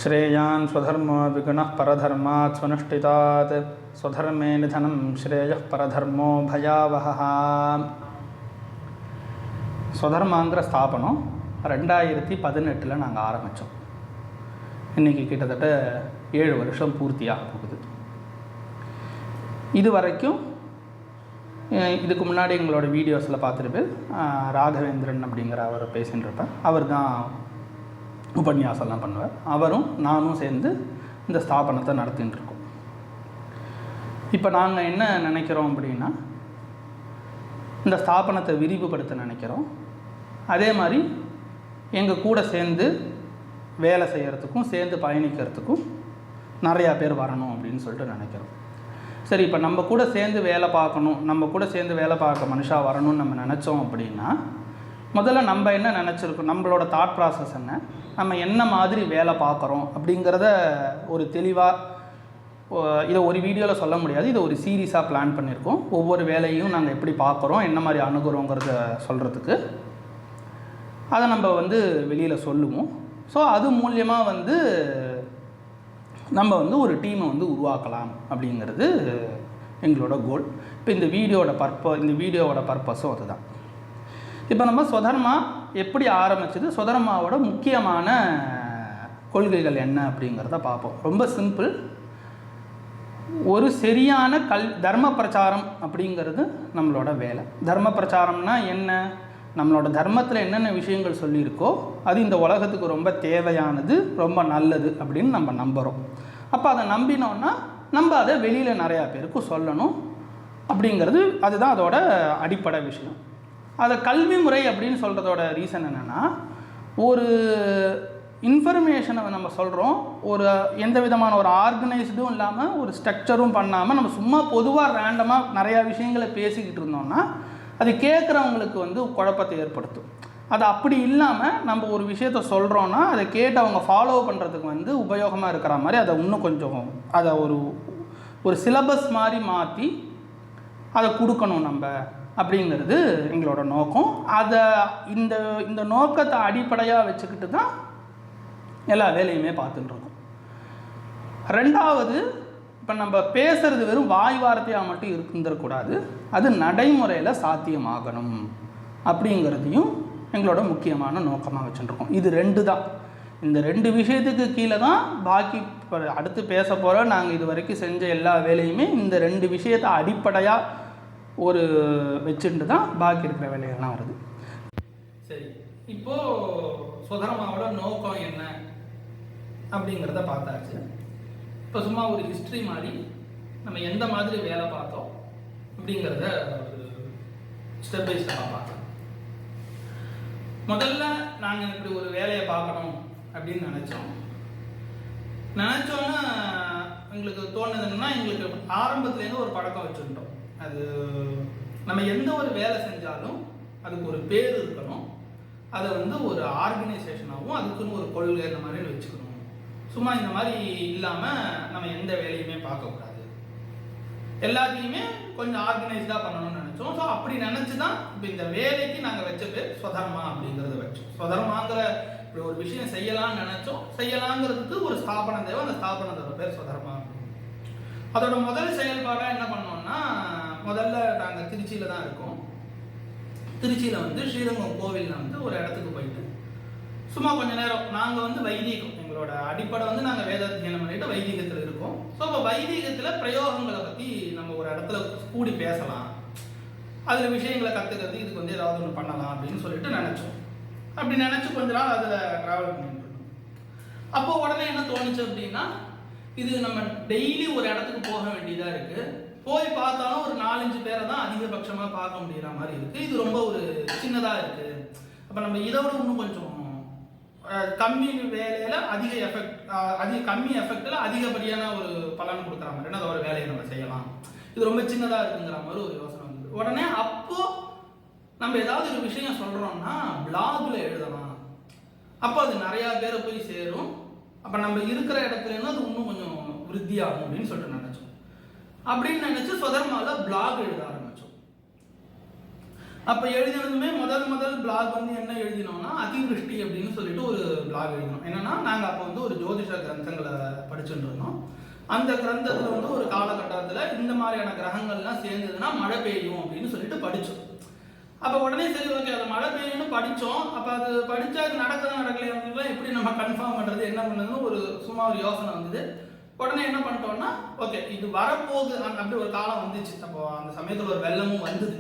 श्रेयान् स्वधर्मो विगुणः परधर्मात् स्वनुष्ठितात् स्वधर्मे निधनं श्रेयः परधर्मो भयावहः. ஸ்வதர்மாங்கிற ஸ்தாபனம் 2018 நாங்கள் ஆரம்பித்தோம். இன்றைக்கி கிட்டத்தட்ட 7 வருஷம் பூர்த்தியாக போகுது. இது வரைக்கும் இதுக்கு முன்னாடி எங்களோட வீடியோஸில் பார்த்துருப்பேன். ராகவேந்திரன் அப்படிங்கிற அவர் பேசின்னு இருப்பேன். அவர் தான் உபன்யாசம்லாம் பண்ணுவார். அவரும் நானும் சேர்ந்து இந்த ஸ்தாபனத்தை நடத்தின்னு இருக்கோம். இப்போ நாங்கள் என்ன நினைக்கிறோம் அப்படின்னா, இந்த ஸ்தாபனத்தை விரிவுபடுத்த நினைக்கிறோம். அதே மாதிரி எங்கள் கூட சேர்ந்து வேலை செய்கிறதுக்கும் சேர்ந்து பயணிக்கிறதுக்கும் நிறையா பேர் வரணும் அப்படின்னு சொல்லிட்டு நினைக்கிறோம். சரி, இப்போ நம்ம கூட சேர்ந்து வேலை பார்க்கணும், நம்ம கூட சேர்ந்து வேலை பார்க்க மனுஷா வரணும்னு நம்ம நினச்சோம் அப்படின்னா, முதல்ல நம்ம என்ன நினச்சிருக்கோம், நம்மளோட தாட் ப்ராசஸ் என்ன, நம்ம என்ன மாதிரி வேலை பார்க்குறோம் அப்படிங்கிறத ஒரு தெளிவாக இதை ஒரு வீடியோவில் சொல்ல முடியாது. இதை ஒரு சீரீஸாக பிளான் பண்ணியிருக்கோம். ஒவ்வொரு வேலையும் நாங்கள் எப்படி பார்க்குறோம், என்ன மாதிரி அணுகுறோங்கிறத சொல்கிறதுக்கு அதை நம்ம வெளியில் சொல்லுவோம். ஸோ அது மூலியமாக நம்ம ஒரு டீமை உருவாக்கலாம் அப்படிங்கிறது எங்களோட கோல். இப்போ இந்த வீடியோவோட பர்பஸும் அதுதான். இப்போ நம்ம ஸ்வதர்மா எப்படி ஆரம்பிச்சது, ஸ்வதர்மாவோட முக்கியமான கொள்கைகள் என்ன அப்படிங்கிறத பார்ப்போம். ரொம்ப சிம்பிள். ஒரு சரியான தர்ம பிரச்சாரம் அப்படிங்கிறது நம்மளோட வேலை. தர்ம பிரச்சாரம்னா என்ன, நம்மளோட தர்மத்தில் என்னென்ன விஷயங்கள் சொல்லியிருக்கோ அது இந்த உலகத்துக்கு ரொம்ப தேவையானது, ரொம்ப நல்லது அப்படின்னு நம்ம நம்புகிறோம். அப்போ அதை நம்பினோன்னா நம்ம அதை வெளியில் நிறையா பேருக்கு சொல்லணும் அப்படிங்கிறது அதுதான் அதோட அடிப்படை விஷயம். அதை கல்வி முறை அப்படின்னு சொல்கிறதோட ரீசன் என்னென்னா, ஒரு இன்ஃபர்மேஷனை நம்ம சொல்கிறோம், ஒரு எந்த விதமான ஒரு ஆர்கனைஸ்டும் இல்லாமல் ஒரு ஸ்ட்ரக்சரும் பண்ணாமல் நம்ம சும்மா பொதுவாக ரேண்டமாக நிறையா விஷயங்களை பேசிக்கிட்டு இருந்தோம்னா அது கேட்குறவங்களுக்கு குழப்பத்தை ஏற்படுத்தும். அது அப்படி இல்லாமல் நம்ம ஒரு விஷயத்த சொல்கிறோன்னா அதை கேட்டு அவங்க ஃபாலோ பண்ணுறதுக்கு உபயோகமாக இருக்கிற மாதிரி அதை இன்னும் கொஞ்சம் அதை ஒரு சிலபஸ் மாதிரி மாற்றி அதை கொடுக்கணும் நம்ம அப்படிங்கிறது எங்களோட நோக்கம். அதை இந்த நோக்கத்தை அடிப்படையாக வச்சுக்கிட்டு தான் எல்லா வேலையுமே பார்த்துட்டுருக்கோம். ரெண்டாவது, இப்போ நம்ம பேசுகிறது வெறும் வாய் வார்த்தையாக மட்டும் இருந்துடக்கூடாது, அது நடைமுறையில் சாத்தியமாகணும் அப்படிங்கிறதையும் எங்களோட முக்கியமான நோக்கமாக வச்சுருக்கோம். இது 2 தான். இந்த 2 விஷயத்துக்கு கீழே தான் பாக்கி இப்போ அடுத்து பேச போகிற நாங்கள் இது வரைக்கும் செஞ்ச எல்லா வேலையுமே இந்த 2 விஷயத்தை அடிப்படையாக வச்சுட்டு தான் பாக்கி இருக்கிற வேலைகள்லாம் வருது. சரி, இப்போது ஸ்வதர்மாவோட நோக்கம் என்ன அப்படிங்கிறத பார்த்தாச்சு. இப்போ சும்மா ஒரு ஹிஸ்ட்ரி மாதிரி நம்ம எந்த மாதிரி வேலை பார்த்தோம் அப்படிங்கிறத ஒரு ஸ்டெப் பை ஸ்டெப்பாக பார்க்கலாம். முதல்ல நாங்கள் இப்படி ஒரு வேலையை பார்க்கணும் அப்படின்னு நினச்சோன்னா எங்களுக்கு தோணுதுன்னா, எங்களுக்கு ஆரம்பத்துலேருந்து ஒரு பழக்கம் வச்சுருந்தோம். அது நம்ம எந்த ஒரு வேலை செஞ்சாலும் அதுக்கு ஒரு பேர் இருக்கணும், அதை ஒரு ஆர்கனைசேஷனாகவும் அதுக்குன்னு ஒரு கொள்கை இந்த மாதிரி வச்சுக்கணும். சும்மா இந்த மாதிரி இல்லாமல் நம்ம எந்த வேலையுமே பார்க்கக்கூடாது, எல்லாத்தையுமே கொஞ்சம் ஆர்கனைஸ்டாக பண்ணணும்னு நினச்சோம். ஸோ அப்படி நினச்சி தான் இப்போ இந்த வேலைக்கு நாங்கள் வச்ச பேர் ஸ்வதர்மா அப்படிங்கிறத வச்சோம். ஸ்வதர்மாங்கிற இப்படி ஒரு விஷயம் செய்யலாம்னு நினச்சோம். செய்யலாங்கிறதுக்கு ஒரு ஸ்தாபனம் தேவை, அந்த ஸ்தாபனத்தோட பேர் ஸ்வதர்மா. அதோட முதல் செயல்பாடாக என்ன பண்ணோம்னா, முதல்ல நாங்கள் திருச்சியில் தான் இருக்கோம். திருச்சியில் ஸ்ரீரங்கம் கோவிலில் ஒரு இடத்துக்கு போயிட்டு சும்மா கொஞ்ச நேரம் நாங்கள் வைதீகம், எங்களோட அடிப்படை நாங்கள் வேதாத்தியனம் பண்ணிட்டு வைதீகத்தில் இருக்கோம். ஸோ இப்போ வைதீகத்தில் பிரயோகங்களை பற்றி நம்ம ஒரு இடத்துல கூடி பேசலாம், அதில் விஷயங்களை கற்றுக்கிறது, இதுக்கு ஏதாவது ஒன்று பண்ணலாம் அப்படின்னு சொல்லிட்டு நினச்சோம். அப்படி நினச்சி கொஞ்ச நாள் அதில் ட்ராவல் பண்ணிட்டு இருக்கோம். அப்போது உடனே என்ன தோணுச்சு அப்படின்னா, இது நம்ம டெய்லி ஒரு இடத்துக்கு போக வேண்டியதாக இருக்குது, போய் பார்த்தாலும் ஒரு 4-5 பேரை தான் அதிகபட்சமாக பார்க்க முடிகிற மாதிரி இருக்குது, இது ரொம்ப ஒரு சின்னதாக இருக்குது. அப்போ நம்ம இதை விட இன்னும் கொஞ்சம் கம்மி வேலையில் கம்மி எஃபெக்டில் அதிகப்படியான ஒரு பலன் கொடுக்குற மாதிரி அதை ஒரு வேலையை நம்ம செய்யலாம், இது ரொம்ப சின்னதாக இருக்குங்கிற மாதிரி ஒரு யோசனை வந்தது. உடனே அப்போது நம்ம ஏதாவது ஒரு விஷயம் சொல்கிறோம்னா பிளாகில் எழுதலாம், அப்போ அது நிறையா பேரை போய் சேரும், அப்போ நம்ம இருக்கிற இடத்துலேருந்து அது இன்னும் கொஞ்சம் விருத்தியாகும் அப்படின்னு சொல்லிட்டு நினச்சோம். அப்படின்னு நினச்சி ஸ்வதர்மாவில் பிளாக் எழுத ஆரம்பித்தோம். அப்போ எழுதினதுமே முதல் பிளாக் வந்து என்ன எழுதினோம்னா அதிவிருஷ்டி அப்படின்னு சொல்லிட்டு ஒரு பிளாக் எழுதினோம். என்னன்னா நாங்கள் அப்போ வந்து ஒரு ஜோதிஷ கிரந்தங்களை படிச்சுட்டு இருந்தோம். அந்த கிரந்தத்தில் வந்து ஒரு காலகட்டத்தில் இந்த மாதிரியான கிரகங்கள்லாம் சேர்ந்ததுன்னா மழை பெய்யும் அப்படின்னு சொல்லிட்டு படித்தோம். அப்போ உடனே சரி ஓகே அது மழை பெய்யும்னு படித்தோம். அப்போ அது படித்தா அது நடக்கலையா எப்படி நம்ம கன்ஃபார்ம் பண்ணுறது என்ன பண்ணுறதுன்னு ஒரு சும்மா ஒரு யோசனை வந்தது. உடனே என்ன பண்ணிட்டோம்னா ஓகே இது வரப்போகுது அப்படி ஒரு காலம் வந்துச்சு. அப்போ அந்த சமயத்தில் ஒரு வெள்ளமும் வந்தது.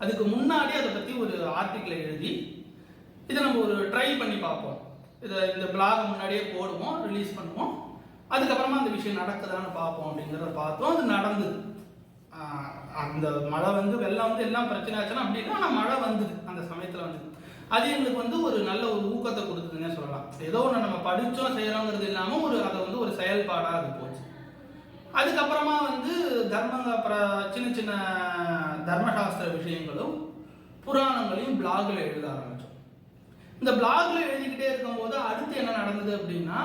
அதுக்கு முன்னாடி அதை பற்றி ஒரு ஆர்டிக்கிளை எழுதி இதை நம்ம ஒரு ட்ரை பண்ணி பார்ப்போம். இந்த பிளாக் முன்னாடியே போடுவோம், ரிலீஸ் பண்ணுவோம். அதுக்கப்புறமா அந்த விஷயம் நடக்குதான்னு பார்ப்போம் அப்படிங்கிறத பார்த்தோம். அது நடந்தது. அந்த மழை வந்து வெள்ளம் வந்து எல்லாம் பிரச்சனை ஆச்சுன்னா அப்படின்னா ஆனால் மழை வந்தது அந்த சமயத்தில் வந்தது. அது எங்களுக்கு வந்து ஒரு நல்ல ஒரு ஊக்கத்தை கொடுத்ததுன்னே சொல்லலாம். ஏதோ ஒன்று நம்ம படித்தோம் செய்கிறோங்கிறது இல்லாமல் அதை வந்து ஒரு செயல்பாடாக அது போச்சு. அதுக்கப்புறமா வந்து சின்ன சின்ன தர்மசாஸ்திர விஷயங்களும் புராணங்களையும் பிளாக்ல எழுத ஆரம்பித்தோம். இந்த பிளாக்ல எழுதிக்கிட்டே இருக்கும்போது அடுத்து என்ன நடந்தது அப்படின்னா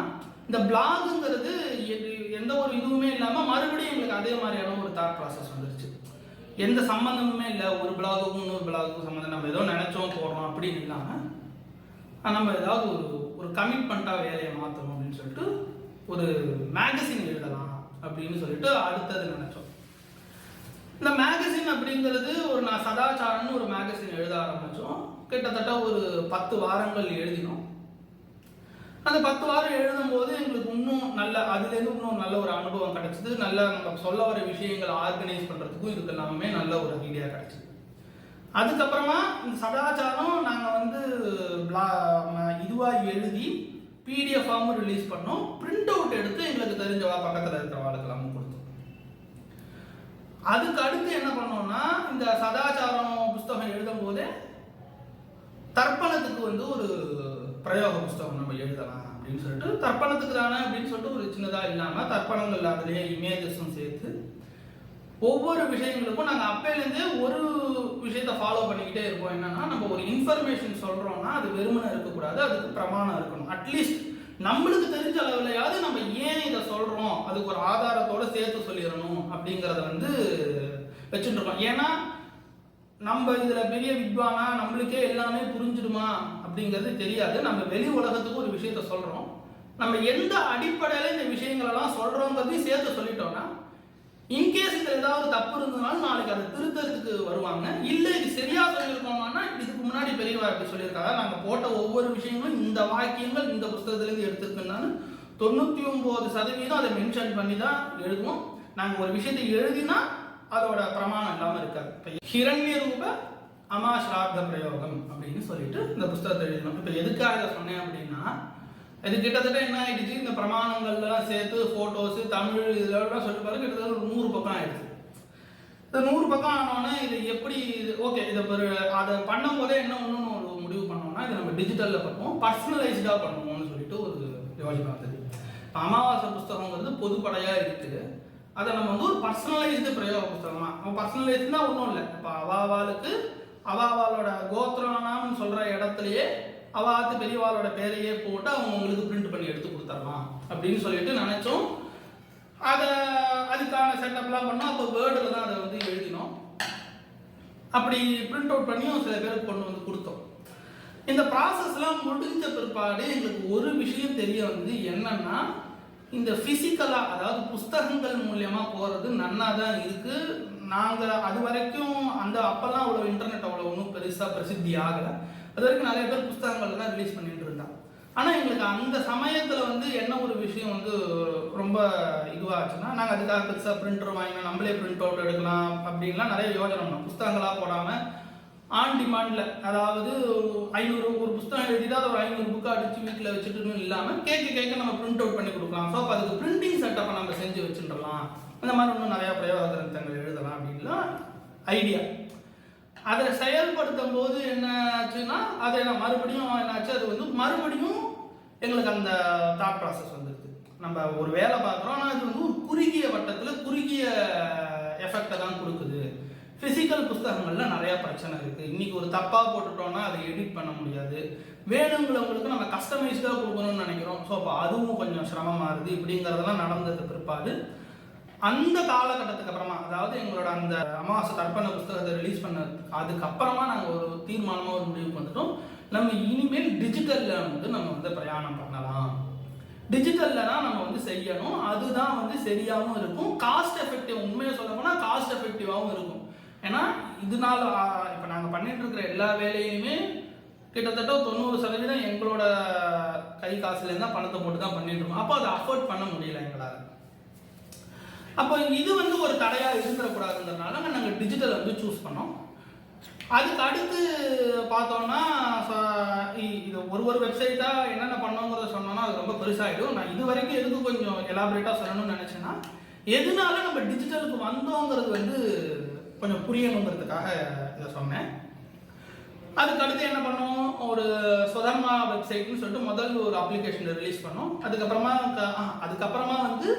இந்த பிளாகுங்கிறது எந்த ஒரு இதுவுமே இல்லாமல் மறுபடியும் எங்களுக்கு அதே மாதிரியான ஒரு தாட் ப்ராசஸ் வந்துருச்சு. எந்த சம்மந்தமுமே இல்லை, ஒரு பிளாகுக்கும் இன்னொரு பிளாகுக்கும் சம்மந்தம். நம்ம ஏதோ நினைச்சோம் போடுறோம் அப்படின்னு இல்லாமல் நம்ம ஏதாவது ஒரு கமிட்மெண்ட்டாக வேலையை மாற்றணும் அப்படின்னு சொல்லிட்டு ஒரு மேகசின் எழுதலாம் அப்படின்னு சொல்லிட்டு அடுத்தது நினைச்சோம். இந்த மேகசின் அப்படிங்கிறது நான் சதாச்சாரம்னு ஒரு மேகசின் எழுத ஆரம்பித்தோம். கிட்டத்தட்ட ஒரு 10 வாரங்கள் எழுதினோம். அந்த 10 வாரம் எழுதும் போது எங்களுக்கு இன்னும் அதுலேருந்து இன்னும் நல்ல ஒரு அனுபவம் கிடைச்சிது. நல்ல நம்ம சொல்ல வர விஷயங்களை ஆர்கனைஸ் பண்ணுறதுக்கும் இதுக்கு எல்லாமே நல்ல ஒரு ஐடியா கிடைச்சிது. அதுக்கப்புறமா இந்த சதாச்சாரம் நாங்கள் வந்து இதுவாக எழுதி பிடிஎஃபாகவும் ரிலீஸ் பண்ணோம். பிரிண்ட் அவுட் எடுத்து எங்களுக்கு தெரிஞ்சவா பக்கத்தில் இருக்கிறவாளுக்கெல்லாம் கொடுத்தோம். அதுக்கு அடுத்து என்ன பண்ணோம்னா இந்த சதாச்சாரம் புஸ்தகம் எழுதும் போதே தர்ப்பணத்துக்கு வந்து ஒரு பிரயோக புஸ்தகம் நம்ம எழுதலாம் அப்படின்னு சொல்லிட்டு தர்ப்பணத்துக்கு தானே அப்படின்னு சொல்லிட்டு ஒரு சின்னதாக இல்லாமல் தர்ப்பணங்கள் அதுலேயே இமேஜஸும் சேர்த்து ஒவ்வொரு விஷயங்களுக்கும் நாங்கள் அப்பையிலேருந்தே ஒரு விஷயத்தை ஃபாலோ பண்ணிக்கிட்டே இருப்போம். என்னன்னா நம்ம ஒரு இன்ஃபர்மேஷன் சொல்கிறோம்னா அது வெறுமனை இருக்கக்கூடாது, அதுக்கு பிரமாணம் இருக்கணும். அட்லீஸ்ட் நம்மளுக்கு தெரிஞ்ச அளவுலையாவது நம்ம ஏன் இதை சொல்கிறோம் அதுக்கு ஒரு ஆதாரத்தோடு சேர்த்து சொல்லிடணும் அப்படிங்கிறத வந்து வச்சுட்டு இருக்கோம். ஏன்னா நம்ம இதில் பெரிய வித்வானா நம்மளுக்கே எல்லாமே புரிஞ்சிடுமா அப்படிங்கிறது தெரியாது. நம்ம வெளி உலகத்துக்கு ஒரு விஷயத்த சொல்கிறோம், நம்ம எந்த அடிப்படையில் இந்த விஷயங்களெல்லாம் சொல்கிறோங்கிறதையும் சேர்த்து சொல்லிட்டோம்னா இன்கேஸ் இதில் ஏதாவது தப்பு இருந்ததுனாலும் நாளைக்கு அதை திருத்தறதுக்கு வருவாங்க. இல்லை இது சரியா சொல்லியிருக்கோம்னா இதுக்கு முன்னாடி பெரியவா எப்படி சொல்லியிருக்காங்க, நாங்கள் போட்ட ஒவ்வொரு விஷயங்களும் இந்த வாக்கியங்கள் இந்த புஸ்தகத்துலேருந்து எடுத்துருக்குன்னு 99% அதை மென்ஷன் பண்ணி தான் எழுதுவோம். நாங்கள் ஒரு விஷயத்தை எழுதினா அதோட பிரமாணம் இல்லாமல் இருக்காது. இப்போ ஹிரண்ய ரூப அமாஸ்ராத்த பிரயோகம் அப்படின்னு சொல்லிட்டு இந்த புஸ்தகத்தை எழுதணும். இப்போ எதுக்காக இதை சொன்னேன் அப்படின்னா இது கிட்டத்தட்ட என்ன ஆயிடுச்சு, இந்த பிரமாணங்கள்லாம் சேர்த்து ஃபோட்டோஸு தமிழ் இதெல்லாம் சொல்லி பாருங்க கிட்டத்தட்ட ஒரு 100 பக்கம் ஆயிடுச்சு. இந்த 100 பக்கம் ஆனோடனே இது எப்படி ஓகே இதை அதை பண்ணும் போதே என்ன ஒன்று ஒரு முடிவு பண்ணோம்னா இதை நம்ம டிஜிட்டலில் பண்ணுவோம், பர்சனலைஸ்டாக பண்ணுவோம்னு சொல்லிட்டு ஒரு யோசனை வந்தது. இப்போ அமாவாசை புஸ்தகங்கிறது பொதுப்படையாக இருக்குது, அதை நம்ம வந்து ஒரு பர்சனலைஸ்டு பிரயோக புஸ்தகமா பர்சனலைஸ்டுனா ஒன்றும் இல்லை. இப்போ அவாவாளுக்கு அவாவாளோட கோத்திரம்னு சொல்கிற இடத்துலையே அவாத்து பெரியவாளோட பேரையே போட்டு அவங்களுக்கு பிரிண்ட் பண்ணி எடுத்து கொடுத்துடலாம் அப்படின்னு சொல்லிட்டு நினைச்சோம். அதுக்கான செட்டப்லாம் பண்ணோம். அப்போ வேர்டில் தான் அதை வந்து எழுதினோம். அப்படி பிரிண்ட் அவுட் பண்ணியும் சில பேருக்கு கொண்டு வந்து கொடுத்தோம். இந்த ப்ராசஸ்லாம் முடிஞ்ச பிற்பாடு எங்களுக்கு ஒரு விஷயம் தெரிய வந்து என்னன்னா இந்த ஃபிசிக்கலாக அதாவது புஸ்தகங்கள் மூலியமா போகிறது நன்னா தான் இருக்கு. நாங்கள் அது வரைக்கும் அப்போல்லாம் அவ்வளோ இன்டர்நெட் அவ்வளோ ஒன்றும் பெருசாக பிரசித்தி ஆகலை. அது வரைக்கும் நிறைய பேர் புஸ்தகங்கள் தான் ரிலீஸ் பண்ணிட்டு இருந்தாங்க. ஆனால் எங்களுக்கு அந்த சமயத்தில் வந்து என்ன ஒரு விஷயம் வந்து ரொம்ப இதுவாச்சுன்னா நாங்கள் அதுக்காக பெருசாக பிரிண்டர் வாங்கினா நம்மளே பிரிண்ட் அவுட் எடுக்கலாம் அப்படின்லாம் நிறைய யோஜனை பண்ணோம். புஸ்தகங்களாக போடாமல் ஆன் டிமாண்டில் அதாவது 500 ஒரு புஸ்தகம் எழுதிட்டு அதை ஒரு 500 புக்கு அடித்து வீட்டில் வச்சுட்டுன்னு இல்லாமல் கேட்க நம்ம பிரிண்ட் அவுட் பண்ணி கொடுக்கலாம். ஸோ அப்போ அதுக்கு பிரிண்டிங் செட்டப்பை நம்ம செஞ்சு வச்சுட்டுலாம் இந்த மாதிரி இன்னும் நிறையா பிரயோக கிரந்தங்கள் எழுதலாம் அப்படின்லாம் ஐடியா. அதை செயல்படுத்தும் போது என்னாச்சுன்னா அதை நான் மறுபடியும் என்னாச்சு அது வந்து மறுபடியும் எங்களுக்கு அந்த தாட் ப்ராசஸ் வந்துடுது. நம்ம ஒரு வேலை பார்க்குறோம் ஆனால் அது வந்து ஒரு குறுகிய வட்டத்தில் குறுகிய எஃபெக்டை தான் கொடுக்குது. ஃபிசிக்கல் புஸ்தகங்களில் நிறையா பிரச்சனை இருக்குது. இன்றைக்கி ஒரு தப்பாக போட்டுட்டோம்னா அதை எடிட் பண்ண முடியாது. வேணுங்கிறவங்களுக்கு நம்ம கஸ்டமைஸ்டாக கொடுக்கணும்னு நினைக்கிறோம். ஸோ அப்போ அதுவும் கொஞ்சம் சிரமமாக இருக்குது. இப்படிங்கிறதெல்லாம் நடந்தது பிற்பாடு அந்த காலகட்டத்துக்கு அப்புறமா, அதாவது எங்களோட அந்த அமாவாசை தர்ப்பண புஸ்தகத்தை ரிலீஸ் பண்ண அதுக்கப்புறமா நாங்கள் ஒரு தீர்மானமாக ஒரு முடிவுக்கு வந்துட்டோம். நம்ம இனிமேல் டிஜிட்டலில் வந்து நம்ம வந்து பிரயாணம் பண்ணலாம், டிஜிட்டலில் தான் நம்ம வந்து செய்யணும், அதுதான் வந்து சரியாகவும் இருக்கும், காஸ்ட் எஃபெக்டிவ். உண்மையை சொல்ல போனால் காஸ்ட் எஃபெக்டிவாகவும் இருக்கும். ஏன்னா இதனால இப்போ நாங்கள் பண்ணிட்டு இருக்கிற எல்லா வேலையுமே கிட்டத்தட்ட 90% எங்களோட கை காசுலேருந்து தான் பணத்தை போட்டு தான் பண்ணிட்டு இருக்கோம். அப்போ அதை அஃபோர்ட் பண்ண முடியல எங்களால். அப்போ இது வந்து ஒரு தடையாக இருந்துடக்கூடாதுன்றதுனால நாங்கள் டிஜிட்டல் வந்து சூஸ் பண்ணோம். அதுக்கு அடுத்து பார்த்தோம்னா இது ஒரு வெப்சைட்டாக என்னென்ன பண்ணோங்கிறத சொன்னோன்னா அது ரொம்ப பெருசாகிடும். நான் இது வரைக்கும் எதுக்கு கொஞ்சம் எலாபரேட்டாக சொல்லணும்னு நினச்சேன்னா, எதனால நம்ம டிஜிட்டலுக்கு வந்தோங்கிறது வந்து கொஞ்சம் புரியணுங்கிறதுக்காக இதை சொன்னேன். அதுக்கு அடுத்து என்ன பண்ணோம், ஒரு சுதர்மா வெப்சைட்னு சொல்லிட்டு முதல் ஒரு அப்ளிகேஷன் ரிலீஸ் பண்ணோம். அதுக்கப்புறமா வந்து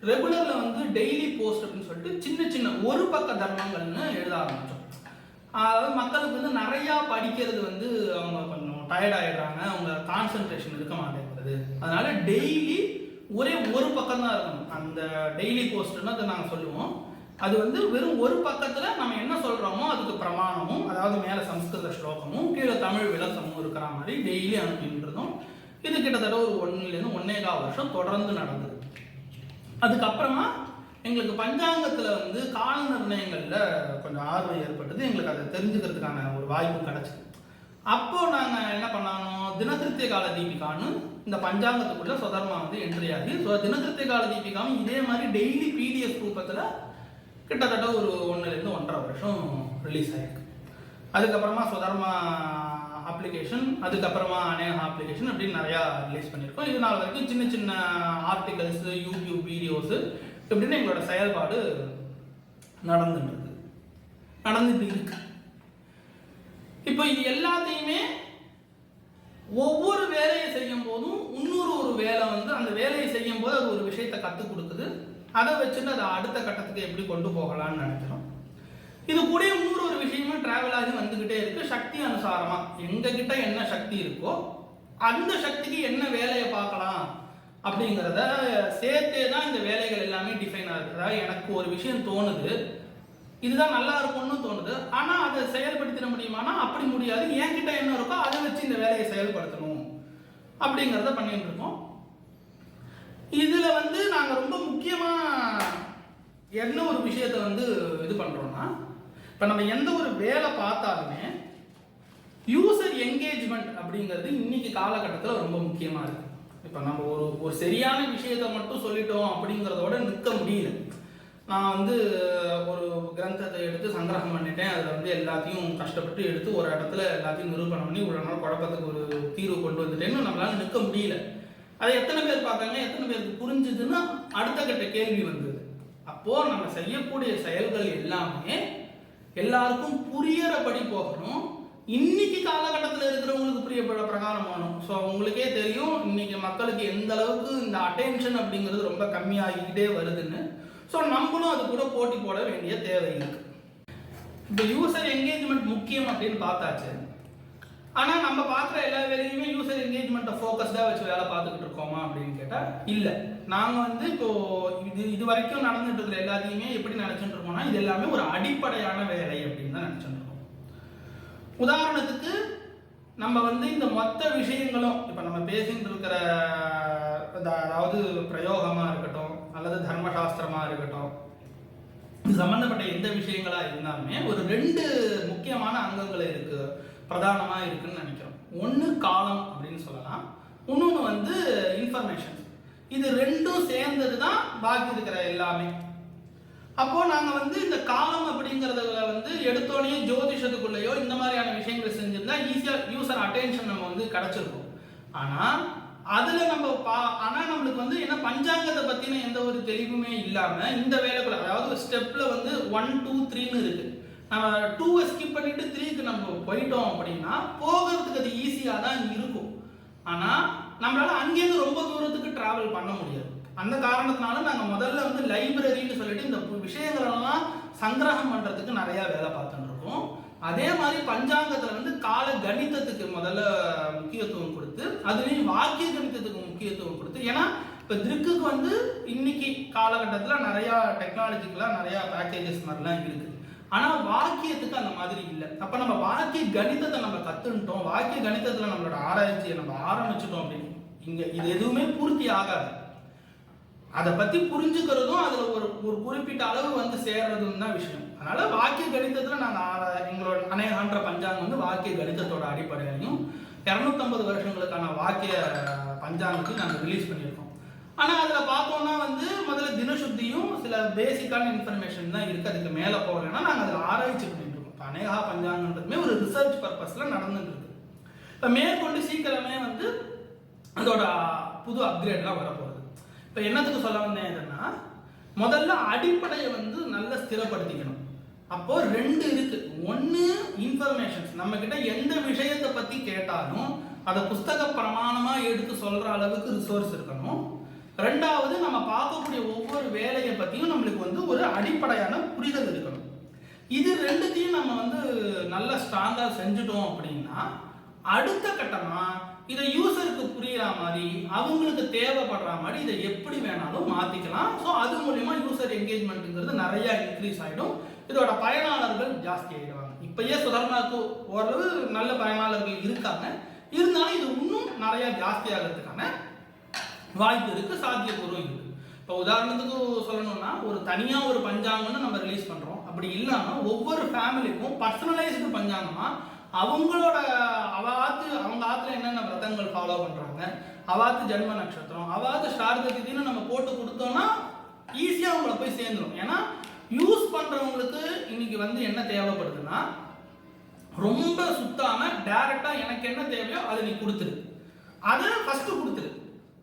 ரெகுலரில் வந்து டெய்லி போஸ்ட் அப்படின்னு சொல்லிட்டு சின்ன சின்ன ஒரு பக்க தர்மங்கள்னு எழுத ஆரம்பித்தோம். அதாவது மக்களுக்கு வந்து நிறையா படிக்கிறது வந்து அவங்க கொஞ்சம் டயர்ட் ஆகிடுறாங்க, அவங்க கான்சன்ட்ரேஷன் இருக்க மாட்டேங்கிறது. அதனால டெய்லி ஒரே ஒரு பக்கம் தான் இருக்கணும். அந்த டெய்லி போஸ்ட்னு அதை நாங்கள் சொல்லுவோம். அது வந்து வெறும் ஒரு பக்கத்தில் நம்ம என்ன சொல்கிறோமோ அதுக்கு பிரமாணமும், அதாவது மேலே சம்ஸ்கிருத ஸ்லோகமும் கீழே தமிழ் விளக்கமும் இருக்கிற மாதிரி டெய்லி அனுப்பிட்டு இருந்தோம். இது கிட்டத்தட்ட ஒரு 1 to 1.25 வருஷம் தொடர்ந்து நடந்தது. அதுக்கப்புறமா எங்களுக்கு பஞ்சாங்கத்தில் வந்து கால நிர்ணயங்களில் கொஞ்சம் ஆர்வம் ஏற்பட்டது. எங்களுக்கு அதை தெரிஞ்சுக்கிறதுக்கான ஒரு வாய்ப்பு கிடைச்சிது. அப்போது நாங்கள் என்ன பண்ணோம், தினதிருத்திய கால தீபிகான்னு இந்த பஞ்சாங்கத்துக்குள்ள சுதர்மா வந்து என்ட்ரி ஆகி, தினதிருத்திய கால தீபிகாவும் இதே மாதிரி டெய்லி பிடிஎஃப் ரூபத்தில் கிட்டத்தட்ட ஒரு 1 to 1.5 வருஷம் ரிலீஸ் ஆகிருக்கு. அதுக்கப்புறமா சுதர்மா அப்ளிகேஷன், அதுக்கப்புறமா அநேகா அப்ளிகேஷன் அப்படின்னு நிறையா ரிலீஸ் பண்ணியிருக்கோம். இது நாள் வரைக்கும் சின்ன சின்ன ஆர்டிகல்ஸு, யூடியூப் வீடியோஸு இப்படின்னு எங்களோட செயல்பாடு நடந்துட்டு இருக்கு. இப்போ இது எல்லாத்தையுமே ஒவ்வொரு வேலையை செய்யும் போதும் இன்னொரு ஒரு வேலை வந்து அந்த வேலையை செய்யும் போது அது ஒரு விஷயத்தை கற்றுக் கொடுக்குது. அதை வச்சுட்டு அதை அடுத்த கட்டத்துக்கு எப்படி கொண்டு போகலான்னு நினைக்கிறோம். இது கூட இன்னொரு ஒரு விஷயமும் டிராவல் ஆகி வந்துகிட்டே இருக்கு. சக்தி அனுசாரமா எங்ககிட்ட என்ன சக்தி இருக்கோ அந்த சக்திக்கு என்ன வேலையை பார்க்கலாம் அப்படிங்கிறத சேர்த்தே தான் இந்த வேலைகள் எல்லாமே டிஃபைன் ஆகுது. அதாவது எனக்கு ஒரு விஷயம் தோணுது, இதுதான் நல்லா இருக்கும்னு தோணுது, ஆனால் அதை செயல்படுத்திட முடியுமானா அப்படி முடியாது. என்கிட்ட என்ன இருக்கோ அதை வச்சு இந்த வேலையை செயல்படுத்தணும் அப்படிங்கிறத பண்ணிட்டு இருக்கோம். இதில் வந்து நாங்கள் ரொம்ப முக்கியமாக என்ன ஒரு விஷயத்தை வந்து இது பண்ணுறோம்னா, இப்போ நம்ம எந்த ஒரு வேலை பார்த்தாலுமே யூசர் என்கேஜ்மெண்ட் அப்படிங்கிறது இன்னைக்கு காலகட்டத்தில் ரொம்ப முக்கியமாக இருக்குது. இப்போ நம்ம ஒரு சரியான விஷயத்தை மட்டும் சொல்லிட்டோம் அப்படிங்கிறதோட நிற்க முடியல. நான் வந்து ஒரு கிரந்தத்தை எடுத்து சங்கிரகம் பண்ணிட்டேன், அதில் வந்து எல்லாத்தையும் கஷ்டப்பட்டு எடுத்து ஒரு இடத்துல எல்லாத்தையும் நிரூபணம் பண்ணி இவ்வளோ நாள் குழப்பத்துக்கு ஒரு தீர்வு கொண்டு வந்துட்டேன்னு நம்மளால நிற்க முடியல. அதை எத்தனை பேர் பார்த்தாங்க, எத்தனை பேருக்கு புரிஞ்சுதுன்னா அடுத்த கட்ட கேள்வி வந்தது. அப்போது நம்ம செய்யக்கூடிய செயல்கள் எல்லாமே எல்லாருக்கும் புரியறபடி போகணும், இன்னைக்கு காலகட்டத்தில் இருக்கிறவங்களுக்கு புரியப்பட பிரகாரம் ஆகணும். ஸோ உங்களுக்கே தெரியும் இன்னைக்கு மக்களுக்கு எந்த அளவுக்கு இந்த அட்டென்ஷன் அப்படிங்கிறது ரொம்ப கம்மியாகிக்கிட்டே வருதுன்னு. ஸோ நம்மளும் அது கூட போட்டி போட வேண்டிய தேவை இருக்கு. இப்போ யூசர் என்கேஜ்மெண்ட் முக்கியம் அப்படின்னு பார்த்தாச்சு. ஆனால் நம்ம பார்க்குற எல்லா வேலையுமே யூசர் என்கேஜ்மெண்ட்டை ஃபோக்கஸ்டாக வச்சு வேலை பார்த்துக்கிட்டு இருக்கோமா அப்படின்னு கேட்டால் இல்லை. நாங்கள் வந்து இப்போது இது வரைக்கும் நடந்துட்டு இருக்கிற எல்லாத்தையுமே எப்படி நினச்சிட்டு இருக்கோம்னா இது எல்லாமே ஒரு அடிப்படையான வேலை அப்படின்னு தான் நினச்சிட்டு இருக்கோம். உதாரணத்துக்கு நம்ம வந்து இந்த மொத்த விஷயங்களும் இப்போ நம்ம பேசிட்டு இருக்கிற அதாவது பிரயோகமாக இருக்கட்டும் அல்லது தர்மசாஸ்திரமாக இருக்கட்டும், இது சம்பந்தப்பட்ட எந்த விஷயங்களா இருந்தாலுமே ஒரு 2 முக்கியமான அங்கங்கள் இருக்கு, பிரதானமாக இருக்குன்னு நினைக்கிறோம். ஒன்று காலம் அப்படின்னு சொல்லலாம், இன்னொன்று வந்து இன்ஃபர்மேஷன். இது 2ம் சேர்ந்தது தான் பாக்கி இருக்கிற எல்லாமே. அப்போ நாங்கள் வந்து இந்த காலம் அப்படிங்கிறதுல வந்து எடுத்தோடனே ஜோதிஷத்துக்குள்ளேயோ இந்த மாதிரியான விஷயங்களை செஞ்சிருந்தா ஈஸியாக யூசர் அட்டென்ஷன் நம்ம வந்து கிடைச்சிருக்கோம். ஆனால் அதில் நம்ம ஆனால் நம்மளுக்கு வந்து என்ன பஞ்சாங்கத்தை பற்றின எந்த ஒரு தெளிவுமே இல்லாமல் இந்த வேலைக்குள்ள, அதாவது ஸ்டெப்பில் வந்து 1, 2, 3ன்னு இருக்கு. நம்ம 2வை ஸ்கிப் பண்ணிட்டு 3க்கு நம்ம போயிட்டோம் அப்படின்னா போகிறதுக்கு அது ஈஸியாக தான் இருக்கும். ஆனால் நம்மளால அங்கேயிருந்து ரொம்ப தூரத்துக்கு டிராவல் பண்ண முடியாது. அந்த காரணத்தினால நாங்கள் முதல்ல வந்து லைப்ரரின்னு சொல்லிட்டு இந்த விஷயங்களெல்லாம் சங்கிரகம் பண்ணுறதுக்கு நிறையா வேலை பார்த்துட்டு இருக்கோம். அதே மாதிரி பஞ்சாங்கத்தில் வந்து கால கணிதத்துக்கு முதல்ல முக்கியத்துவம் கொடுத்து அதுலேயும் வாக்கிய கணிதத்துக்கு முக்கியத்துவம் கொடுத்து, ஏன்னா இப்போ திருக்குக்கு வந்து இன்னைக்கு காலகட்டத்தில் நிறையா டெக்னாலஜிக்கலாக நிறையா பேக்கேஜஸ் மாதிரிலாம் இருக்குது. ஆனால் வாக்கியத்துக்கு அந்த மாதிரி இல்லை. அப்போ நம்ம வாக்கிய கணிதத்தை நம்ம கற்றுன்ட்டோம், வாக்கிய கணிதத்தில் நம்மளோட ஆராய்ச்சியை நம்ம ஆரம்பிச்சிட்டோம் அப்படின்னு இங்கே இது எதுவுமே பூர்த்தி ஆகாது. அதை பற்றி புரிஞ்சுக்கிறதும் அதில் ஒரு குறிப்பிட்ட அளவு வந்து சேர்றதும் தான் விஷயம். அதனால் வாக்கிய கணிதத்தில் நாங்கள் எங்களோட அநேகான்ற பஞ்சாங்கம் வந்து வாக்கிய கணிதத்தோட அடிப்படையிலையும் 250 வருஷங்களுக்கான வாக்கிய பஞ்சாங்கத்தையும் நாங்கள் ரிலீஸ் பண்ணியிருக்கோம். ஆனால் அதில் பார்த்தோம்னா வந்து முதல்ல தினசுத்தியும் சில பேசிக்கான இன்ஃபர்மேஷன் தான் இருக்குது. அதுக்கு மேலே போகலைன்னா நாங்கள் அதில் ஆராய்ச்சி பண்ணிட்டு இருக்கோம். இப்போ அநேகா பஞ்சாங்கன்றதுமே ஒரு ரிசர்ச் பர்பஸில் நடந்துட்டு இருக்கு. இப்போ மேற்கொண்டு சீக்கிரமே வந்து அதோட புது அப்கிரேட்லாம் வரப்போகுது. இப்போ என்னத்துக்கு சொல்ல வந்தேன் என்னன்னா, முதல்ல அடிப்படையை வந்து நல்லா ஸ்திரப்படுத்திக்கணும். அப்போ 2 இருக்கு. ஒன்று இன்ஃபர்மேஷன்ஸ், நம்ம கிட்ட எந்த விஷயத்தை பற்றி கேட்டாலும் அதை புஸ்தக பிரமாணமாக எடுத்து சொல்கிற அளவுக்கு ரிசோர்ஸ் இருக்கணும். 2வது நம்ம பார்க்கக்கூடிய ஒவ்வொரு வேலையை பற்றியும் நம்மளுக்கு வந்து ஒரு அடிப்படையான புரிதல் இருக்கணும். இது 2த்தையும் நம்ம வந்து நல்லா ஸ்ட்ராங்காக செஞ்சுட்டோம் அப்படின்னா அடுத்த கட்டமாக இதை யூசருக்கு புரியுற மாதிரி அவங்களுக்கு தேவைப்படுற மாதிரி இதை எப்படி வேணாலும் மாற்றிக்கலாம். ஸோ அது மூலமா யூசர் என்கேஜ்மெண்ட்டுங்கிறது நிறையா இன்க்ரீஸ் ஆகிடும். இதோட பயனாளர்கள் ஜாஸ்தி ஆகிடுவாங்க. இப்பயே சுதர்மாவுக்கு ஓரளவு நல்ல பயனாளர்கள் இருக்காங்க. இருந்தாலும் இது இன்னும் நிறையா ஜாஸ்தி ஆகிறதுக்கான வாய்ப்பு இருக்குது, சாத்தியக்கூறும் இருக்குது. இப்போ உதாரணத்துக்கு சொல்லணும்னா ஒரு தனியாக ஒரு பஞ்சாங்கம்னு நம்ம ரிலீஸ் பண்ணுறோம். அப்படி இல்லாமல் ஒவ்வொரு ஃபேமிலிக்கும் பர்சனலைஸ்டு பஞ்சாங்கமாக அவங்களோட அவங்க ஆத்துல என்னென்ன விரதங்கள் ஃபாலோ பண்ணுறாங்க, அவாத்து ஜென்ம நட்சத்திரம், அவாத்து ஸ்டார்த்த திதின்னு நம்ம போட்டு கொடுத்தோம்னா ஈஸியாக அவங்கள போய் சேர்ந்துடும். ஏன்னா யூஸ் பண்ணுறவங்களுக்கு இன்னைக்கு வந்து என்ன தேவைப்படுதுன்னா ரொம்ப சுத்தாமல் டைரெக்டாக எனக்கு என்ன தேவையோ அதை நீ கொடுத்துரு, அதை ஃபஸ்ட்டு கொடுத்துரு.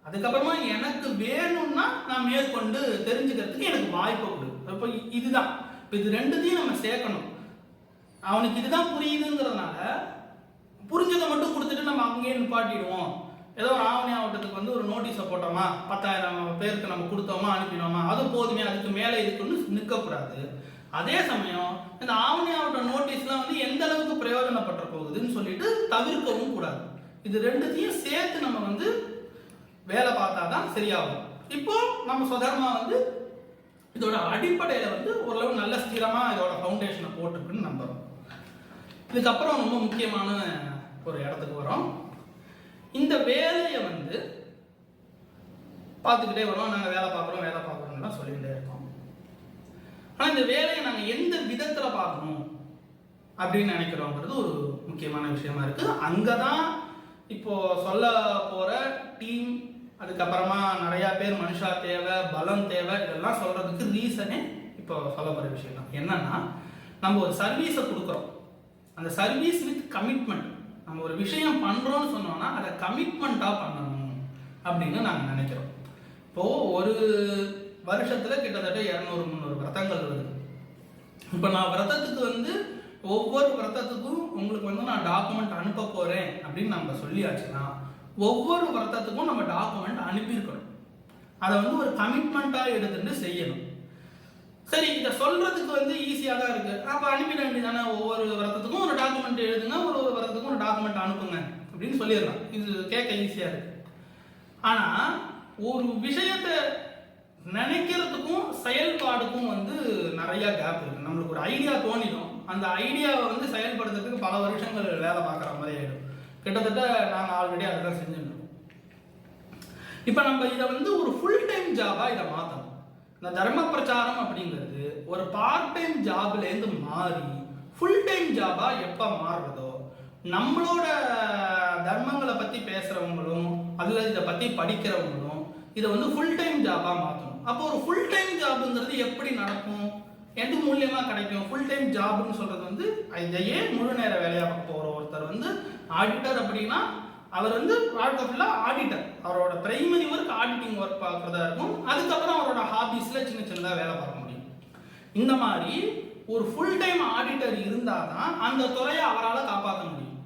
அதுக்கப்புறமா எனக்கு வேணும்னா நான் மேற்கொண்டு தெரிஞ்சுக்கிறதுக்கு எனக்கு வாய்ப்பை கொடு. இப்போ இதுதான், இப்போ இது 2த்தையும் நம்ம சேர்க்கணும். அவனுக்கு இதுதான் புரியுதுங்கிறதுனால புரிஞ்சதை மட்டும் கொடுத்துட்டு நம்ம அங்கேயே நிப்பாட்டிடுவோம். ஏதோ ஒரு ஆவணி ஆவட்டத்துக்கு வந்து ஒரு நோட்டீஸை போட்டோமா, 10,000 பேருக்கு நம்ம கொடுத்தோமா அனுப்பினோமா, அது போதுமே, அதுக்கு மேலே இதுக்குன்னு நிற்கக்கூடாது. அதே சமயம் இந்த ஆவணி ஆவட்ட நோட்டீஸ்லாம் வந்து எந்த அளவுக்கு பிரயோஜனப்பட்ட போகுதுன்னு சொல்லிட்டு தவிர்க்கவும் கூடாது. இது 2த்தையும் சேர்த்து நம்ம வந்து வேலை பார்த்தா தான் சரியாகும். இப்போ நம்ம சுதர்மா வந்து இதோட அடிப்படையில் வந்து ஓரளவு நல்ல ஸ்திரமாக இதோட ஃபவுண்டேஷனை போட்டுருக்குன்னு நம்புறோம். இதுக்கப்புறம் ரொம்ப முக்கியமான ஒரு இடத்துக்கு வரோம். இந்த வேலையை வந்து பார்த்துக்கிட்டே வரோம். நாங்கள் வேலை பார்க்குறோம்லாம் சொல்லிகிட்டே இருக்கோம். ஆனால் இந்த வேலையை நாங்கள் எந்த விதத்தில் பார்க்கணும் அப்படின்னு நினைக்கிறோங்கிறது ஒரு முக்கியமான விஷயமா இருக்குது. அங்கே தான் இப்போ சொல்ல போகிற டீம், அதுக்கப்புறமா நிறையா பேர் மனுஷா தேவை, பலம் தேவை, இதெல்லாம் சொல்கிறதுக்கு ரீசனே இப்போ சொல்ல போகிற விஷயம் தான். என்னன்னா, நம்ம ஒரு சர்வீஸை கொடுக்குறோம். அந்த சர்வீஸ் வித் கமிட்மெண்ட். நம்ம ஒரு விஷயம் பண்ணுறோன்னு சொன்னோம்னா அதை கமிட்மெண்ட்டாக பண்ணணும் அப்படின்னு நாங்கள் நினைக்கிறோம். இப்போது ஒரு வருஷத்தில் கிட்டத்தட்ட 200-300 விரதங்கள் வருது. இப்போ நான் விரதத்துக்கு வந்து ஒவ்வொரு விரதத்துக்கும் உங்களுக்கு வந்து நான் டாக்குமெண்ட் அனுப்ப போகிறேன் அப்படின்னு நம்ம சொல்லியாச்சுன்னா ஒவ்வொரு விரதத்துக்கும் நம்ம டாக்குமெண்ட் அனுப்பியிருக்கணும். அதை வந்து ஒரு கமிட்மெண்ட்டாக எடுத்துட்டு செய்யணும். சரி, இதை சொல்றதுக்கு வந்து ஈஸியாக தான் இருக்கு. அப்போ அனுப்பிட வேண்டியதானே, ஒவ்வொரு விரதத்துக்கும் ஒரு டாக்குமெண்ட் எழுதுங்க, ஒரு விரதத்துக்கும் ஒரு டாக்குமெண்ட் அனுப்புங்க அப்படின்னு சொல்லிடலாம். இது கேட்க ஈஸியாக இருக்கு. ஆனால் ஒரு விஷயத்தை நினைக்கிறதுக்கும் செயல்பாடுக்கும் வந்து நிறைய கேப் இருக்கு. நம்மளுக்கு ஒரு ஐடியா தோணிடும், அந்த ஐடியாவை வந்து செயல்படுத்துறதுக்கு பல வருஷங்கள் வேலை பார்க்குற மாதிரி ஆயிடும். கிட்டத்தட்ட நாங்கள் ஆல்ரெடி அதை தான் செஞ்சுருக்கோம். இப்போ நம்ம இதை வந்து ஒரு ஃபுல் டைம் ஜாபாக இதை மாற்றணும். இந்த தர்ம பிரச்சாரம் அப்படிங்கிறது ஒரு பார்ட் டைம் ஜாப்லேருந்து மாறி ஃபுல் டைம் ஜாபாக எப்போ மாறுறதோ, நம்மளோட தர்மங்களை பற்றி பேசுகிறவங்களும் அதில் இதை பற்றி படிக்கிறவங்களும் இதை வந்து ஃபுல் டைம் ஜாபாக மாற்றணும். அப்போ ஒரு ஃபுல் டைம் ஜாபுங்கிறது எப்படி நடக்கும், எது மூலியமாக கிடைக்கும்? ஃபுல் டைம் ஜாப்னு சொல்கிறது வந்து இதையே முழு நேர வேலையாக போகிற ஒருத்தர் வந்து ஆடிட்டர் அப்படின்னா அவர் வந்து வாழ்க்கை ஃபுல்லாக ஆடிட்டர். அவரோட பிரைமரி ஒர்க் ஆடிட்டிங் ஒர்க் பார்க்குறதா இருக்கும். அதுக்கப்புறம் அவரோட ஹாபீஸில் சின்ன சின்னதாக வேலை பார்க்க முடியும். இந்த மாதிரி ஒரு ஃபுல் டைம் ஆடிட்டர் இருந்தால் தான் அந்த துறையை அவரால் காப்பாற்ற முடியும்.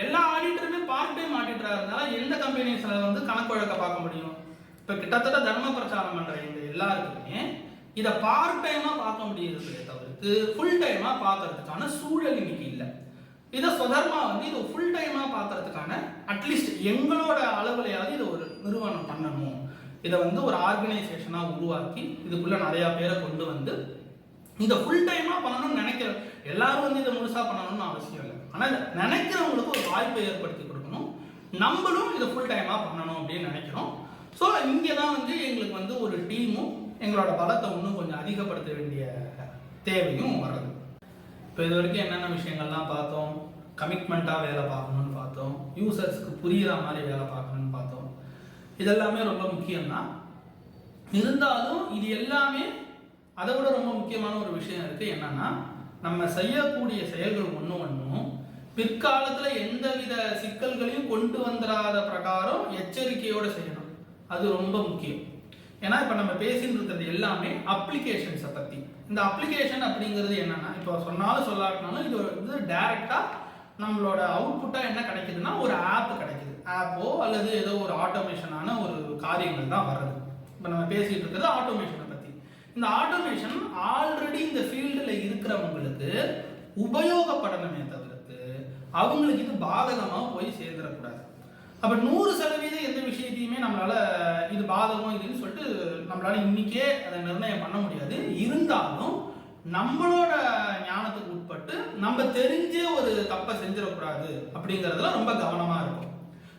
எல்லா ஆடிட்டருமே பார்ட் டைம் ஆடிட்டராக இருந்தாலும் எந்த கம்பெனிஸில் வந்து கணக்கு வழக்க பார்க்க முடியும்? இப்போ கிட்டத்தட்ட தர்ம பிரச்சாரம் பண்ணுற இந்த எல்லாருக்குமே இதை பார்ட் டைமாக பார்க்க முடியுது தவிர்த்து ஃபுல் டைமாக பார்க்கறதுக்கான சூழல் இன்னைக்கு இல்லை. இதை சுதர்மா வந்து இதை ஃபுல் டைமாக பார்க்கறதுக்கான அட்லீஸ்ட் எங்களோட அளவுலையாவது இதை ஒரு நிறுவனம் பண்ணணும். இதை வந்து ஒரு ஆர்கனைசேஷனாக உருவாக்கி இதுக்குள்ளே நிறையா பேரை கொண்டு வந்து இதை ஃபுல் டைமாக பண்ணணும்னு நினைக்கிற எல்லாரும் வந்து இதை முழுசாக பண்ணணும்னு அவசியம் இல்லை. ஆனால் இதை நினைக்கிறவங்களுக்கு ஒரு வாய்ப்பை ஏற்படுத்தி கொடுக்கணும். நம்மளும் இதை ஃபுல் டைமாக பண்ணணும் அப்படின்னு நினைக்கிறோம். ஸோ இங்கே தான் வந்து எங்களுக்கு வந்து ஒரு டீமும் எங்களோட பலத்தை இன்னும் கொஞ்சம் அதிகப்படுத்த வேண்டிய தேவையும் வர்றது. இப்போ இது வரைக்கும் என்னென்ன விஷயங்கள்லாம் பார்த்தோம். கமிட்மெண்ட்டாக வேலை பார்க்கணும்னு பார்த்தோம். யூசர்ஸ்க்கு புரிகிற மாதிரி வேலை பார்க்கணும்னு பார்த்தோம். இதெல்லாமே ரொம்ப முக்கியம்தான். இருந்தாலும் இது எல்லாமே அதை விட ரொம்ப முக்கியமான ஒரு விஷயம் இருக்குது. என்னன்னா, நம்ம செய்யக்கூடிய செயல்கள் ஒன்றும் பிற்காலத்தில் எந்தவித சிக்கல்களையும் கொண்டு வந்துடாத பிரகாரம் எச்சரிக்கையோடு செய்யணும். அது ரொம்ப முக்கியம். ஏன்னா இப்போ நம்ம பேசிட்டு இருக்கிறது எல்லாமே அப்ளிகேஷன்ஸை பற்றி. இந்த அப்ளிகேஷன் அப்படிங்கிறது என்னன்னா, இப்போ சொன்னாலும் சொல்லாட்டினாலும் இது வந்து டைரெக்டாக நம்மளோட அவுட்புட்டாக என்ன கிடைக்குதுன்னா ஒரு ஆப் கிடைக்குது. ஆப்போ அல்லது ஏதோ ஒரு ஆட்டோமேஷனான ஒரு காரியங்கள் தான் வர்றது. இப்போ நம்ம பேசிகிட்டு இருக்கிறது ஆட்டோமேஷனை பற்றி. இந்த ஆட்டோமேஷன் ஆல்ரெடி இந்த ஃபீல்டில் இருக்கிறவங்களுக்கு உபயோகப்படணுமே தவிர்த்து அவங்களுக்கு இது பாதகமாக போய் சேர்ந்துடக்கூடாது. அப்போ 100% எந்த விஷயத்தையுமே நம்மளால இது பாதகம் இதுன்னு சொல்லிட்டு நம்மளால இன்னைக்கே அதை நிர்ணயம் பண்ண முடியாது. இருந்தாலும் நம்மளோட ஞானத்துக்கு உட்பட்டு நம்ம தெரிஞ்சே ஒரு தப்பை செஞ்சிடக்கூடாது அப்படிங்கிறதுல ரொம்ப கவனமாக இருக்கும்.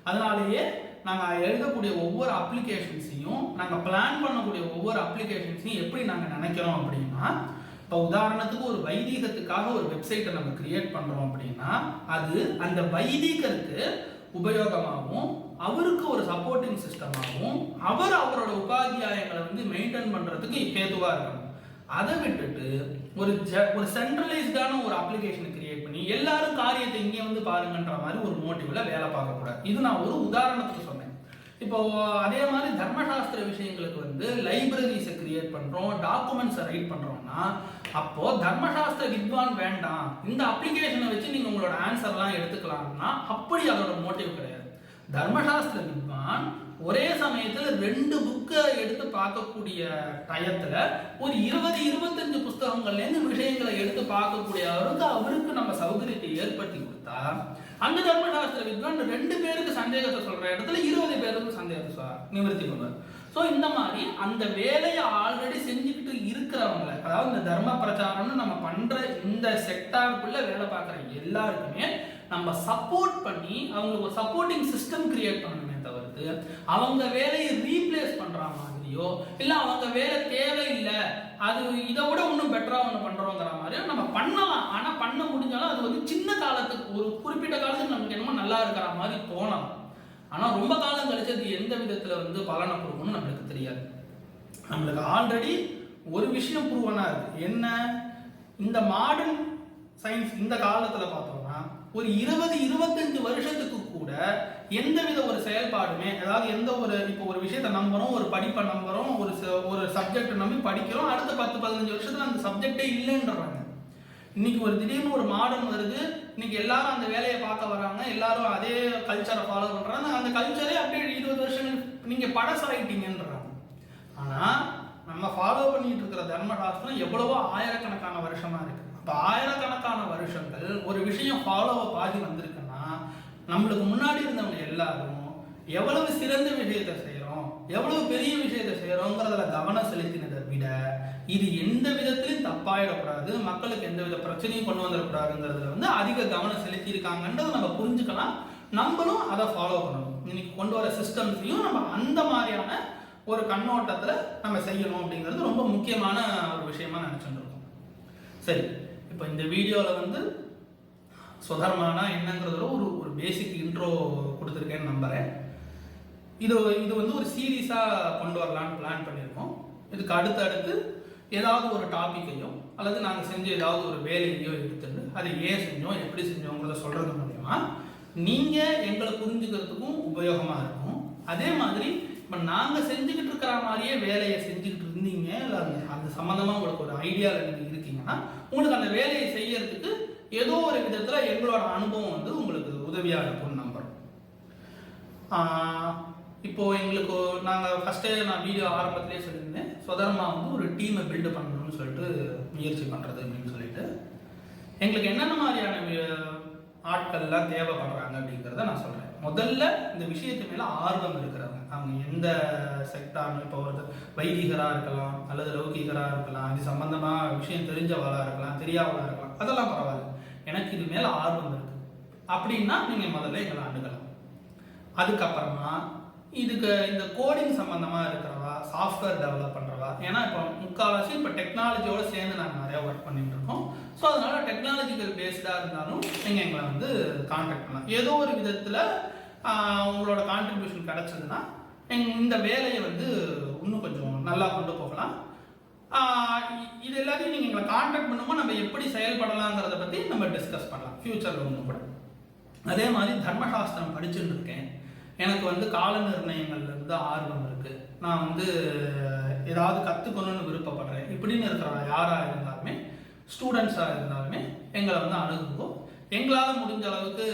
அதனாலேயே நாங்கள் எழுதக்கூடிய ஒவ்வொரு அப்ளிகேஷன்ஸையும், நாங்கள் பிளான் பண்ணக்கூடிய ஒவ்வொரு அப்ளிகேஷன்ஸையும் எப்படி நாங்கள் நினைக்கிறோம் அப்படின்னா, இப்போ உதாரணத்துக்கு ஒரு வைதீகத்துக்காக ஒரு வெப்சைட்டை நம்ம கிரியேட் பண்ணுறோம் அப்படின்னா அது அந்த வைதீகருக்கு உபயோகமாகவும் அவருக்கு ஒரு சப்போர்ட்டிங் சிஸ்டமாகவும் அவரோட உபாத்தியாயங்களை வந்து மெயின்டைன் பண்ணுறதுக்கு ஏதுவாக இருக்கணும். அதை விட்டுட்டு ஒரு சென்ட்ரலைஸ்டான ஒரு அப்ளிகேஷனை கிரியேட் பண்ணி எல்லாரும் காரியத்தை இங்கே வந்து பாருங்கன்ற மாதிரி ஒரு மோட்டிவ்ல வேலை பார்க்கக்கூடாது. இது நான் ஒரு உதாரணத்துக்கு சொன்னேன். இப்போ அதே மாதிரி தர்மசாஸ்திர விஷயங்களுக்கு வந்து லைப்ரரிஸை கிரியேட் பண்ணுறோம், டாக்குமெண்ட்ஸை ரைட் பண்ணுறோம்னா அப்போ தர்மசாஸ்திர வித்வான் வேண்டாம், இந்த அப்ளிகேஷனை வச்சு நீங்கள் உங்களோட ஆன்சர்லாம் எடுத்துக்கலாம்னா அப்படி அதோட மோட்டிவ் கிடையாது. தர்மசாஸ்திர வித்வான் ஒரே சமயத்தில் 2 புக்கை எடுத்து பார்க்கக்கூடிய டயத்தில் ஒரு 20-25 புஸ்தகங்கள்லேருந்து விஷயங்களை எடுத்து பார்க்கக்கூடிய அவருக்கு நம்ம சௌகரியத்தை ஏற்படுத்தி கொடுத்தா அந்த தர்மசாஸ்திர வித்வான் 2 பேருக்கு சந்தேகத்தை சொல்ற இடத்துல 20 பேருக்கு சந்தேகத்தை நிவர்த்தி பண்ணுவார். ஸோ இந்த மாதிரி அந்த வேலையை ஆல்ரெடி செஞ்சுக்கிட்டு இருக்கிறவங்களை, அதாவது இந்த தர்ம பிரச்சாரம்னு நம்ம பண்ற இந்த செக்டாருக்குள்ள வேலை பார்க்குற எல்லாருக்குமே நம்ம சப்போர்ட் பண்ணி அவங்களுக்கு ஒரு சப்போர்ட்டிங் சிஸ்டம் கிரியேட் பண்ணணுமே தவிர்த்து அவங்க வேலையை ரீப்ளேஸ் பண்ற மாதிரியோ இல்லை அவங்க வேலை தேவையில்லை அது இதை விட இன்னும் பெட்டரா ஒன்று பண்றோங்கிற மாதிரியோ நம்ம பண்ணலாம். ஆனால் பண்ண முடிஞ்சாலும் அது வந்து சின்ன காலத்துக்கு ஒரு குறிப்பிட்ட காலத்துக்கு நமக்கு என்னமோ நல்லா இருக்கிற மாதிரி தோணலாம். ஆனால் ரொம்ப காலம் கழிச்சு அது எந்த விதத்தில் வந்து பலனை கொடுக்கணும்னு நம்மளுக்கு தெரியாது. நம்மளுக்கு ஆல்ரெடி ஒரு விஷயம் ப்ரூவனா இருக்கு. என்ன, இந்த மாடர்ன் சயின்ஸ் இந்த காலத்தில் பார்த்தோம்னா ஒரு 20-25 வருஷத்துக்கு கூட எந்தவித ஒரு செயல்பாடுமே, அதாவது எந்த ஒரு இப்போ ஒரு விஷயத்தை நம்புறோம், ஒரு படிப்பை நம்புறோம், ஒரு சப்ஜெக்ட் நம்பி படிக்கிறோம், அடுத்த 10-15 வருஷத்துல அந்த சப்ஜெக்டே இல்லைன்றாங்க. இன்னைக்கு ஒரு திடீர்னு ஒரு மாடர்ன் வருது, இன்னைக்கு எல்லாரும் அந்த வேலையை பார்க்க வராங்க, எல்லாரும் அதே கல்ச்சரை ஃபாலோ பண்றாங்க, அந்த கல்ச்சரே அப்படியே 20 வருஷங்கள் நீங்க பழசாயிட்டீங்கன்றாங்க. ஆனா நம்ம ஃபாலோ பண்ணிட்டு இருக்கிற தர்மசாஸ்திரம் எவ்வளவோ ஆயிரக்கணக்கான வருஷமா இருக்கு. இப்போ ஆயிரக்கணக்கான வருஷங்கள் ஒரு விஷயம் ஃபாலோவை பாதி வந்திருக்குன்னா நம்மளுக்கு முன்னாடி இருந்தவங்க எல்லாரும் எவ்வளவு சிறந்த விஷயத்தை செய்யறோம், எவ்வளவு பெரிய விஷயத்தை செய்யறோங்கிறதுல கவனம் செலுத்தினதை விட இது எந்த விதத்திலையும் தப்பாயிடக்கூடாது, மக்களுக்கு எந்த வித பிரச்சனையும் கொண்டு வந்துடக்கூடாதுங்கிறதுல வந்து அதிக கவனம் செலுத்தி இருக்காங்கன்றதை நம்ம புரிஞ்சுக்கலாம். நம்மளும் அதை ஃபாலோ பண்ணணும். இன்னைக்கு கொண்டு வர சிஸ்டம்ஸையும் நம்ம அந்த மாதிரியான ஒரு கண்ணோட்டத்தில் நம்ம செய்யணும் அப்படிங்கிறது ரொம்ப முக்கியமான ஒரு விஷயமா நினைச்சுட்டு இருக்கோம். சரி, இப்போ இந்த வீடியோவில் வந்து சுதர்மானா என்னங்கிறதுல ஒரு பேசிக் இன்ட்ரோ கொடுத்துருக்கேன்னு நம்புகிறேன். இது வந்து ஒரு சீரீஸாக கொண்டு வரலான்னு பிளான் பண்ணியிருக்கோம். இதுக்கு அடுத்து ஏதாவது ஒரு டாப்பிக்கையோ அல்லது நாங்கள் செஞ்ச ஏதாவது ஒரு வேலையோ எடுத்துட்டு அதை ஏன் செஞ்சோம் எப்படி செஞ்சோங்கிறத சொல்கிறது மூலமா நீங்கள் எங்களை புரிஞ்சுக்கிறதுக்கும் உபயோகமாக இருக்கும். அதே மாதிரி இப்போ நாங்கள் செஞ்சுக்கிட்டு இருக்கிற மாதிரியே வேலையை செஞ்சுக்கிட்டு இருந்தீங்க இல்லை அந்த சம்மந்தமாக உங்களுக்கு ஒரு ஐடியாவில் நீங்கள் இருக்கீங்கன்னா உங்களுக்கு அந்த வேலையை செய்யறதுக்கு ஏதோ ஒரு விதத்தில் எங்களோட அனுபவம் வந்து உங்களுக்கு உதவியாக இருக்கும்னு நம்புகிறோம். இப்போது எங்களுக்கு நாங்கள் ஃபஸ்ட்டே நான் வீடியோ ஆரம்பத்திலே சொல்லியிருந்தேன், சுதர்மா வந்து ஒரு டீமை பில்டு பண்ணணும்னு சொல்லிட்டு முயற்சி பண்ணுறது அப்படின்னு சொல்லிட்டு எங்களுக்கு என்னென்ன மாதிரியான ஆட்கள்லாம் தேவைப்படுறாங்க அப்படிங்கிறத நான் சொல்கிறேன். முதல்ல இந்த விஷயத்து மேலே ஆர்வம் இருக்கிறவங்க, அவங்க எந்த செக்டார், இப்போ ஒரு வைதிகராக இருக்கலாம் அல்லது லௌகிகராக இருக்கலாம், இது சம்பந்தமாக விஷயம் தெரிஞ்சவளாக இருக்கலாம், தெரியாதவளாக இருக்கலாம், அதெல்லாம் பரவாயில்ல, எனக்கு இது மேலே ஆர்வம் இருக்குது அப்படின்னா நீங்கள் முதல்ல எங்களை அணுகலாம். அதுக்கப்புறமா இதுக்கு இந்த கோடிங் சம்மந்தமாக இருக்கிறவா, சாஃப்ட்வேர் டெவலப் பண்ணுறவா, ஏன்னா இப்போ முக்கால்வாசி இப்போ டெக்னாலஜியோடு சேர்ந்து நாங்கள் நிறையா ஒர்க் பண்ணிட்டு இருக்கோம். ஸோ அதனால் டெக்னாலஜிக்கல் பேஸ்டாக இருந்தாலும் நீங்கள் எங்களை வந்து கான்டாக்ட் பண்ணலாம். ஏதோ ஒரு விதத்தில் உங்களோட கான்ட்ரிபியூஷன் கிடச்சதுன்னா இந்த வேலையை வந்து இன்னும் கொஞ்சம் நல்லா கொண்டு போகலாம். இது எல்லாத்தையும் நீங்கள் எங்களை கான்டாக்ட் பண்ணும்போது நம்ம எப்படி செயல்படலாங்கிறத பற்றி நம்ம டிஸ்கஸ் பண்ணலாம் ஃப்யூச்சரில் ஒன்று கூட. அதே மாதிரி தர்மசாஸ்திரம் படிச்சுட்டு இருக்கேன், எனக்கு வந்து கால நிர்ணயங்கள்லேருந்து ஆர்வம் இருக்குது, நான் வந்து ஏதாவது கற்றுக்கணும்னு விருப்பப்படுறேன் இப்படின்னு இருக்கிற யாராக இருந்தாலுமே, ஸ்டூடெண்ட்ஸாக இருந்தாலுமே எங்களை வந்து அணுகுவோம். எங்களால் முடிஞ்ச அளவுக்கு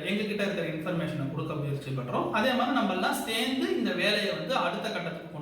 எங்ககிட்ட இருக்கிற இன்ஃபர்மேஷனை கொடுக்க முயற்சி பண்ணுறோம். அதே மாதிரி நம்மளாம் சேர்ந்து இந்த வேலையை வந்து அடுத்த கட்டத்துக்கு